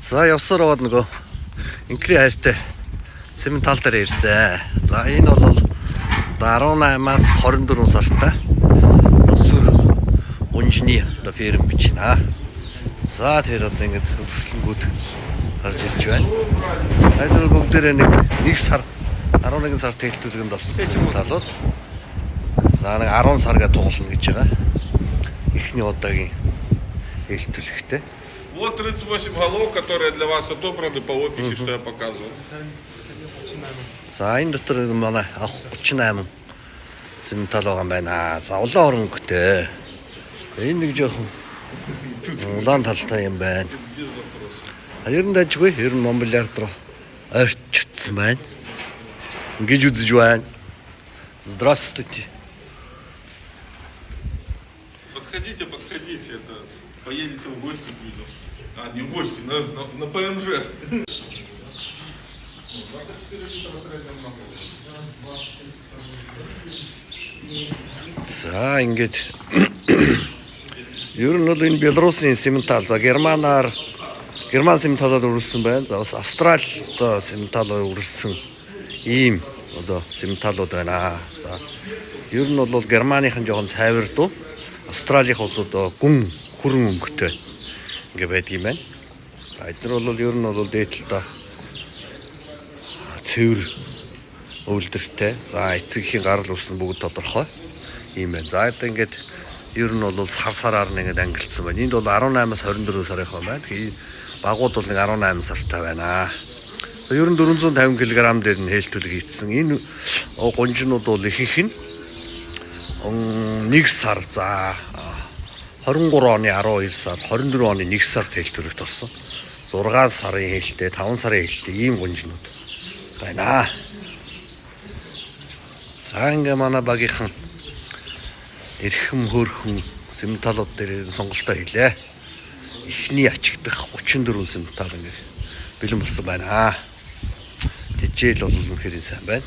За явсаар аваад нөгөө инкри хайртай цементал дээр ирсэн. За энэ бол 18-аас 24 сартай өсвөр унжны одоо ферм биш наа. За тэр одоо ингэж хөдөлгөөнд гарч ирж байна. Хайдвар бүгдээрээ нэг сар 11 сар тэлтүүлгэнд орсон цементалууд. За нэг 10 сар гэж туулна гэж байгаа. Ихний удаагийн хэлтүүлэгтэй. Вот 38 голов, которые для вас отобраны по описи, что я показывал. За энэ дотор манай авах 38 цементал байгаа юм байна. За улаан хөрөнгөтэй. Энэ нэг жоохон улаан талтай юм байна. Ер нь дажгүй, ер нь Монголиард руу ойртчихсан байна. Ингэж үзэж байна. Здравствуйте. Подходите, это поедете в гости к виду. А, не в гости, на ПМЖ. 24 литра среднем ногу. За ингэж ер нь бол энэ Белорусын цементал, за Герман цементалаар үргэлжлсэн байна. За бас Австрали одоо цементалаар үргэлжлсэн ийм одоо цементалууд байна. За ер нь бол Германыхан жоохон цайвар дуу. Австралийн улсууд гүн хүрэн өнгөтэй ингээ байдаг юм байна. За эдгээр бол ер нь бол дээдл доо цэвэр өвлдөртэй. За эцэгхийн гарал үүснэ бүгд тодорхой юм байна. За одоо ингээд ер нь бол сараар нэгэд ангилсан байна. Энд бол 18-аас 24 сарын юм байна. Тэгээ багууд бол нэг 18 сартай байна. Ер нь 450 кг дээр нь хэлтүүлэг хийцсэн. Энэ гонжнууд бол ихэнх нь 1 сар за 23 оны 12 сар 24 оны 1 сард хэлтүүлэгт орсон. 6 сарын хэлтэй 5 сарын хэлтэй ийм гонжнууд байна. За ингээ манай багийнхан эрхэм хөөрхөн цементалууд дээр сонголтоо хийлээ. Эхний ачигдах 34 цементал ингээ бэлэн болсон байна. Тэжээл бол үнэхээр сайн байна.